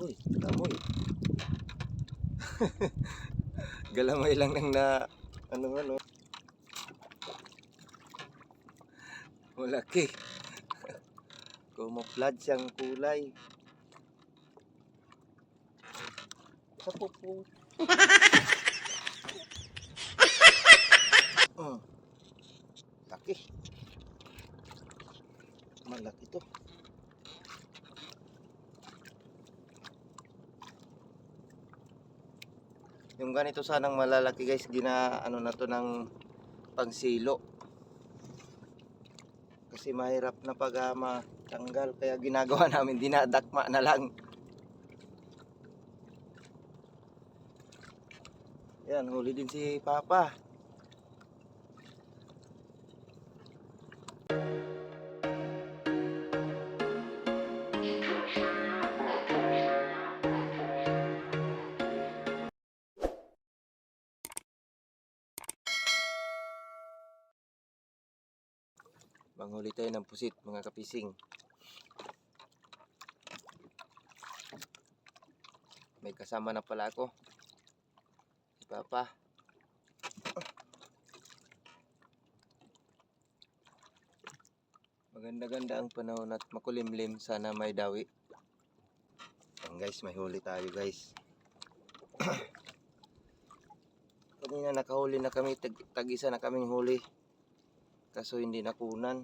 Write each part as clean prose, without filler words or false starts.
Uy, gamoy. Galamay lang ng na ano. Malaki. Camouflage siyang kulay. Sa pupo. Laki. Malaki to. Yung ganito sanang malalaki guys, ano na to ng pangsilo. Kasi mahirap na pag matanggal, kaya ginagawa namin dinadakma na lang. Yan, huli din si Papa. Manghuli tayo ng pusit mga kapising. May kasama na pala ako, si Papa. Maganda-ganda ang panahon at makulimlim, sana may dawi. Yan guys, may huli tayo guys. Kanina nakahuli na kami, tag-isa na kaming huli. Kaso hindi nakunan.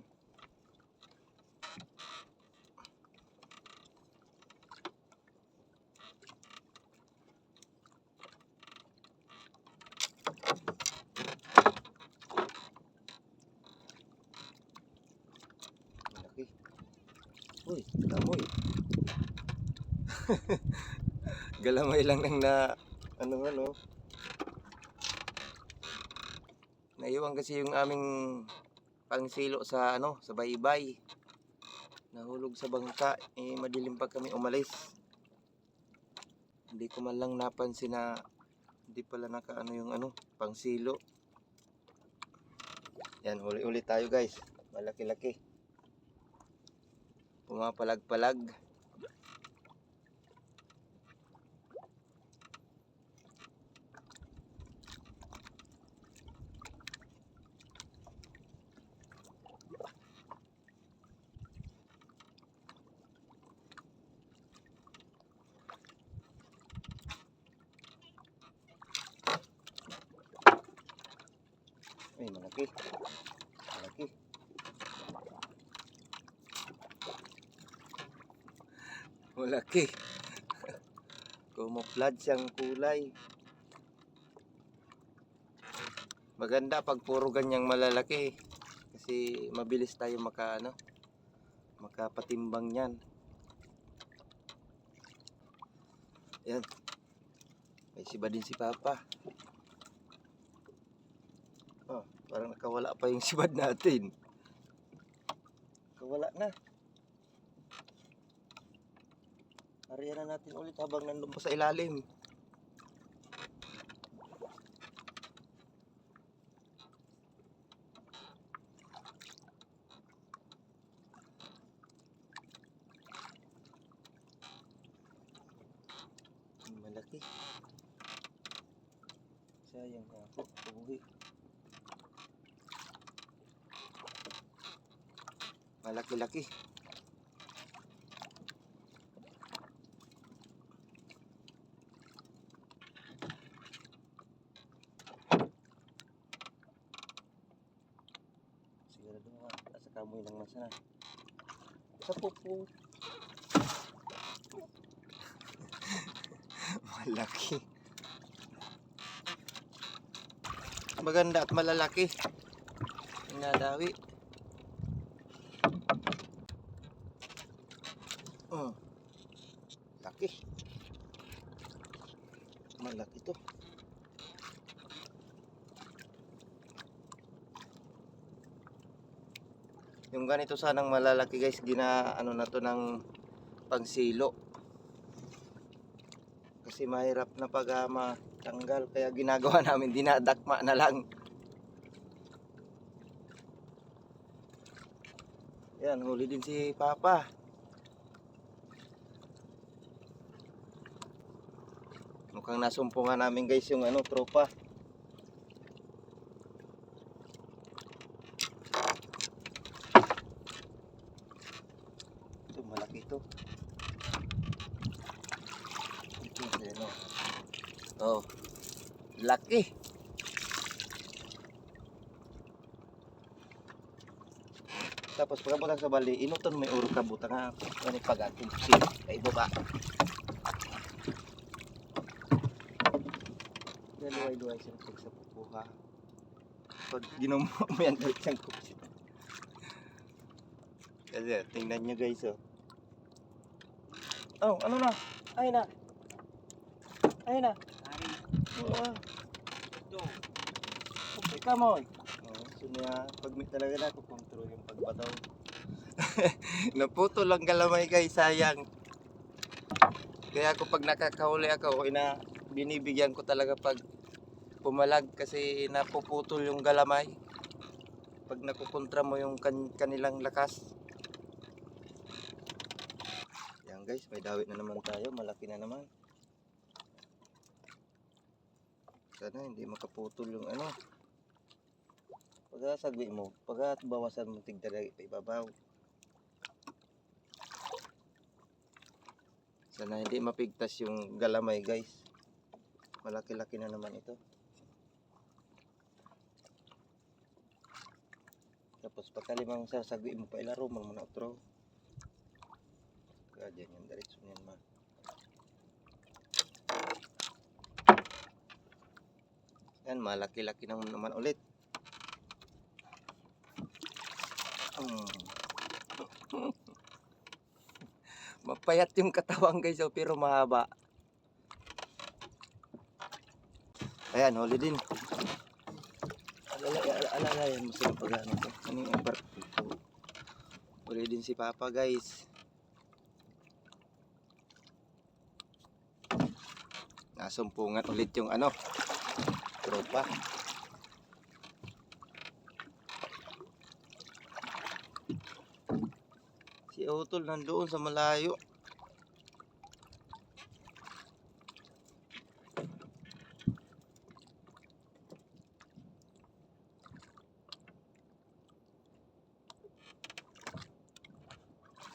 Malaki. Uy, gamoy. Galamay lang ng na ano. Naiwan kasi yung aming pangsilo sa sa baybay. Nahulog sa bangka, madilim pa kami umalis. Hindi ko man lang napansin na hindi pala yung pangsilo. Yan, huli-huli tayo guys. Malaki-laki. Pumapalag-palag. Ay, malaki. Malaki. Malaki. Camouflage siyang kulay. Maganda pag puro ganyang malalaki. Kasi mabilis tayo makapatimbang niyan. Yan. May siba din si Papa. Oh, parang nakawala pa yung sibad natin. Nakawala na. Ariyan na natin ulit habang nandun pa sa ilalim. Malaki. Sayang ako. Uwi. Malaki-laki. Sigurado nga, nasa kamoy lang masana. Sa pupo. Malaki. Maganda at malalaki. Nadawi. Laki. Malaki to. Yung ganito sanang malalaki guys, ano na to ng pangsilo. Kasi mahirap na pag matanggal, kaya ginagawa namin dinadakma na lang. Yan, huli din si Papa. Mukhang nasumpungan namin guys yung ano, tropa. Ito, malaki ito. Ito, ayan o. Oh, laki. Tapos pagkabutan sa bali, inuton may uro ka buta nga. Ano pag-atong kay baba. Luway-luway siya sa pupuha. Pag ginumo mo yan, dalit siyang kupsit. Kasi tingnan nyo guys oh. Oh, ano na? Ay na. Ay na. Oo. Ito. Okay ka mo. Oh, so niya, pag may talaga na, kukontrol yung pagbataw. Naputo lang galamay guys, sayang. Kaya ako pag nakakahuli ako, binibigyan ko talaga pag pumalag kasi napuputol yung galamay. Pag nakukontra mo yung kanilang lakas. Yan guys, may dawit na naman tayo, malaki na naman. Sana hindi makaputol yung ano. Pag sagwi mo, pag bawasan mo tigdalagi pa ibabaw. Sana hindi mapigtas yung galamay guys. Malaki-laki na naman ito. Tapos pagkalimang sasagwi mo pa ilaro mo muna otro. Kaya dyan yung diretso niyan ma. Yan, malaki-laki naman ulit. Mapayat yung katawang guys oh, pero mahaba. Ayan, huli din. Alalayan mo sila pag ano to. Ano yung embark? Huli din si Papa guys. Nasumpungan ulit yung ano, tropa. Si Otol nandoon sa malayo.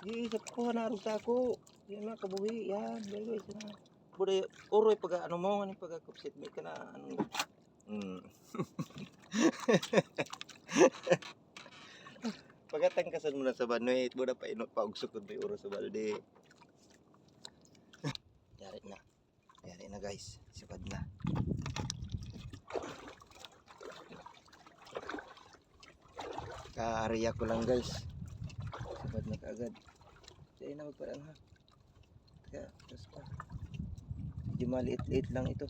Di sa kuha na sa ako. Yan na kabuhi, yan, dalo isa na. Bude oroy pag ano mo ani pag kupsit may kana ano. Pagatangkasan mo na sa banoy, buda pa inot pa og sukod may oro sa balde. Yari na. Yari na guys, sipad na. Kaariya ko lang guys. Sipad na kaagad. Diyan na magparaan ha. Kaya, tapos pa. Medyo maliit-liit lang ito.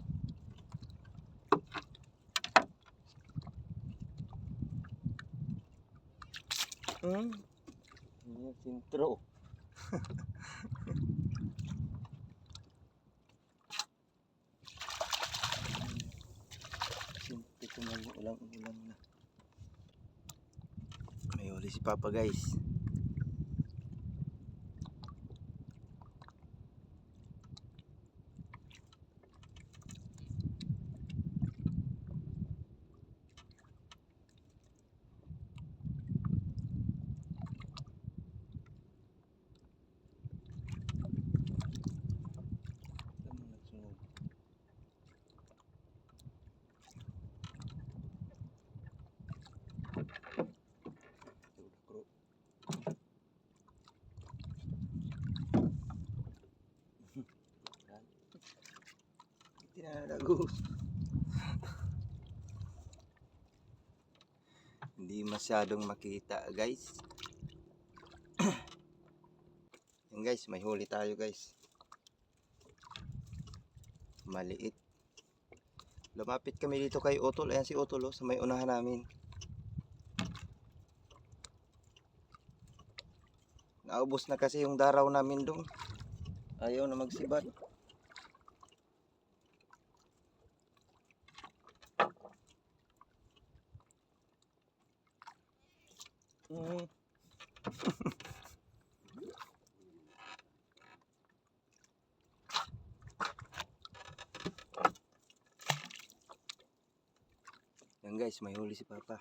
Yan, sintro. Sintro ko man ulang na. May huli si Papa guys. Tinalagus. Hindi masyadong makita guys. Yan guys, may huli tayo guys. Maliit. Lumapit kami dito kay Otol. Ayan si Otol oh, sa may unahan namin. Naubos na kasi yung daraw namin doon. Ayaw na magsibad. Yan guys, may huli si Papa.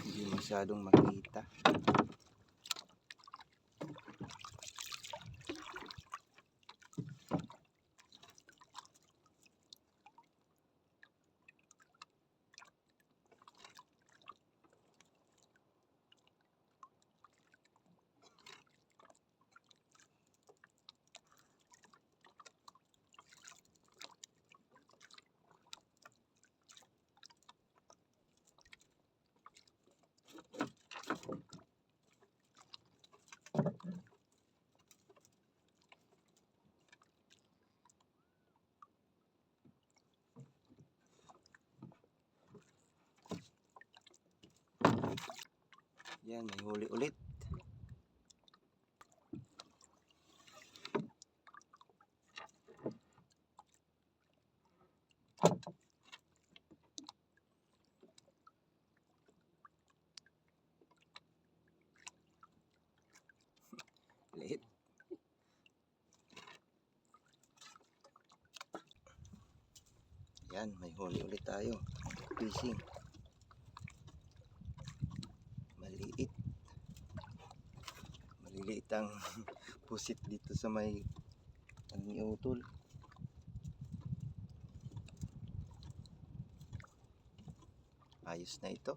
Hindi masyadong makita. Yan, may huli ulit. Liit. Yan, may huli ulit tayo. Fishing. Maliit. Maliliit ang pusit dito sa may utol. Ayos na ito.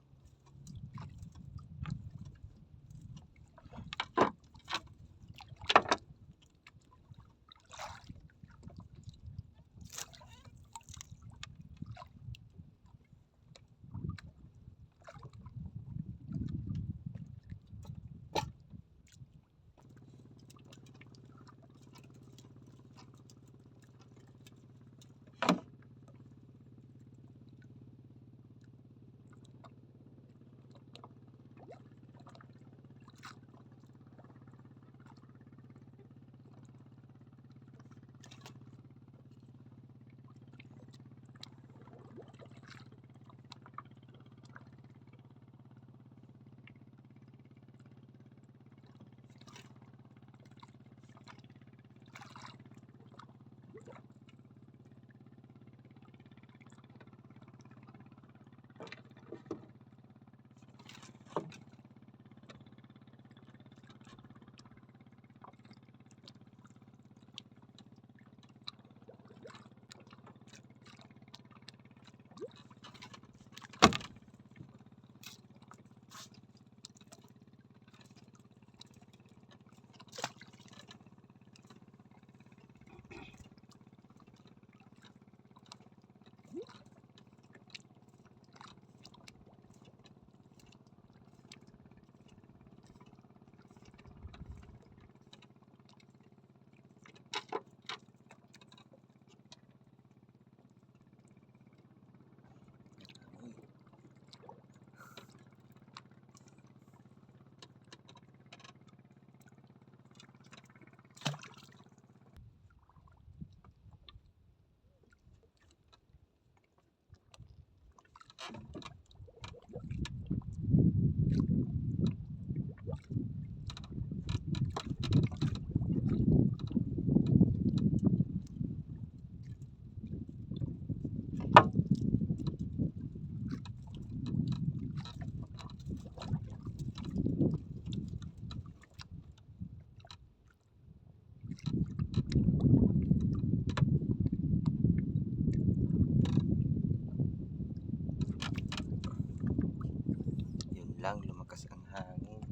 Lang lumakas ang hangin.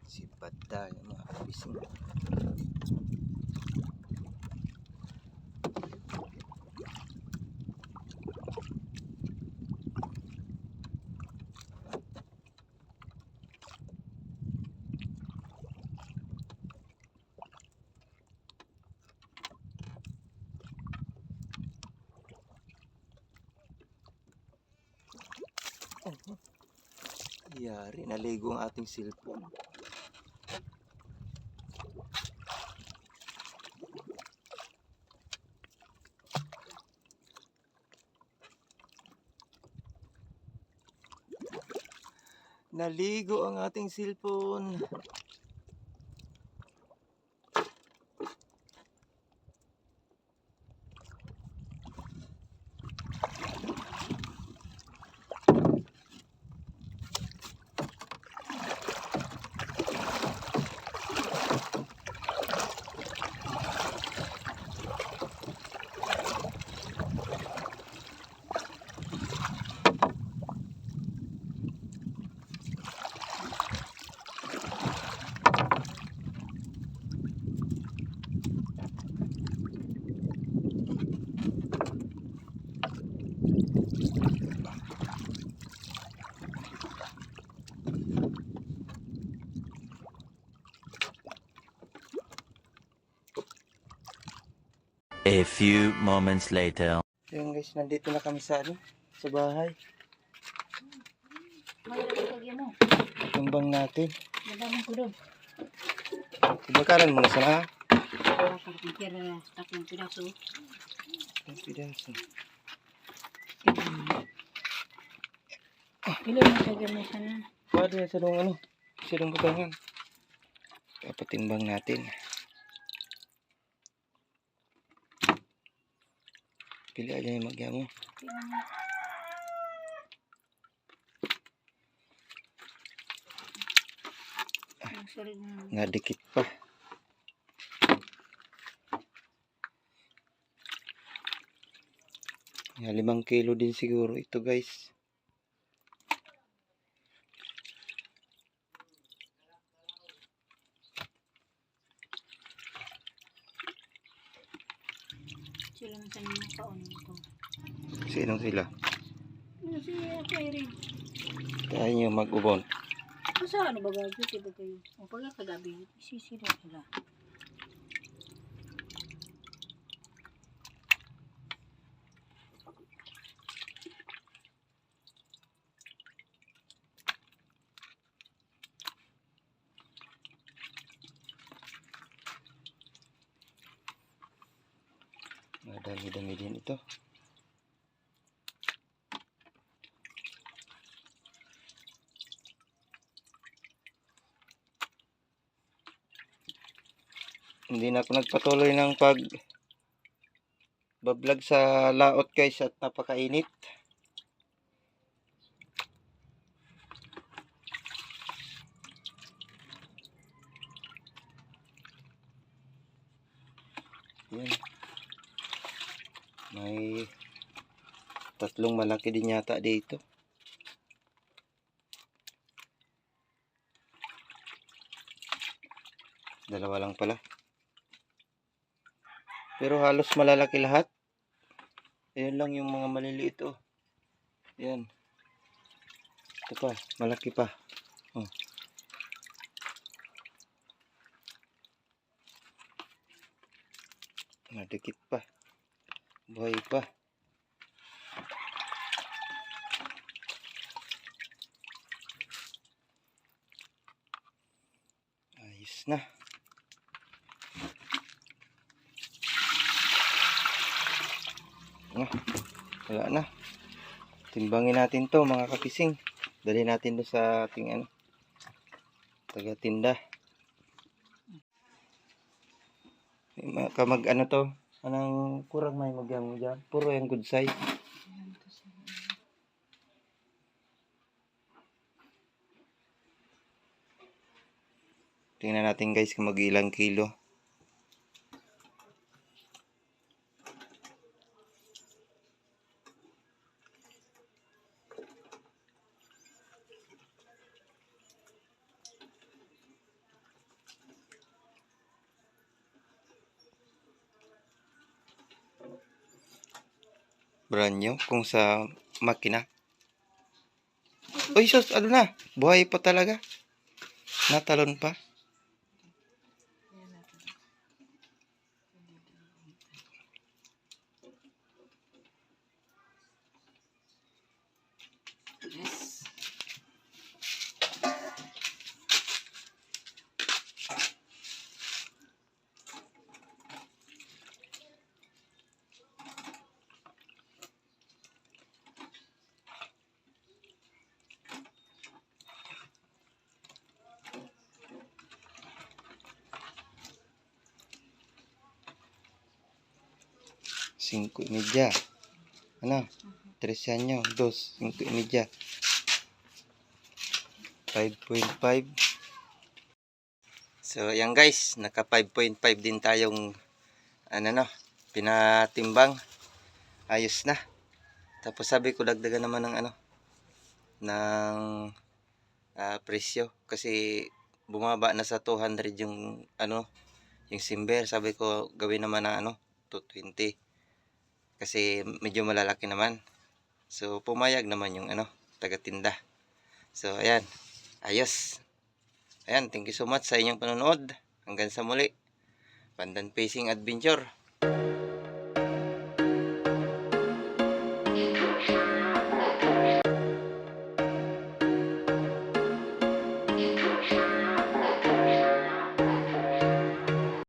Sipat tayo mga kabising. Yari, naligo ang ating cellphone. Naligo ang ating cellphone. A few moments later. Yung guys, nandito na kami sa sa bahay. Tumbang natin. Madaming ko doon. Ibakaran mo na sana. Para pagkikira na tatlong piraso. Ang pidaso. Pilo na sa gamay sana. Pwede sa dong sa dong butangan. Papatimbang natin. Pili aja yung magya mo. Nadikit pa. Ya, 5 kilo din siguro ito guys. Sila man sa mga kaon ko. Sinong sila? Si Irene. Tayo nyo mag-ubon. Masa ano ba gabi? Diba kayo? O pala kagabi, isisira sila. Madami-dami din ito. Hindi na ako nagpatuloy ng bablog sa laot guys at napakainit. Yan. May 3 malaki din yata dito. Dalawa lang pala. Pero halos malalaki lahat. Ayan lang yung mga maliliit oh. Yan. Ito pa, malaki pa. Oh. Nadikit pa. Buhay pa. Ayos na. Wala na. Timbangin natin to mga kapising. Dali natin do sa ating taga-tinda. Kamag to. Anong kurang may magyamo dyan? Puro yung good size. Tingnan natin guys kung mag-ilang kilo. Brand new kung sa makina. Uy, sus, ano na? Buhay pa talaga. Natalon pa. 5.5. Ano? 3 años. 2. 5.5. 5.5. So, ayan guys. Naka 5.5 din tayong pinatimbang. Ayos na. Tapos sabi ko dagdagan naman ng ng presyo. Kasi bumaba na sa 200 yung yung simber. Sabi ko gawin naman ng 220. Kasi medyo malalaki naman. So, pumayag naman yung taga-tinda. So, ayan. Ayos. Ayan, thank you so much sa inyong panonood. Hanggang sa muli. Pandan Fishing Adventure.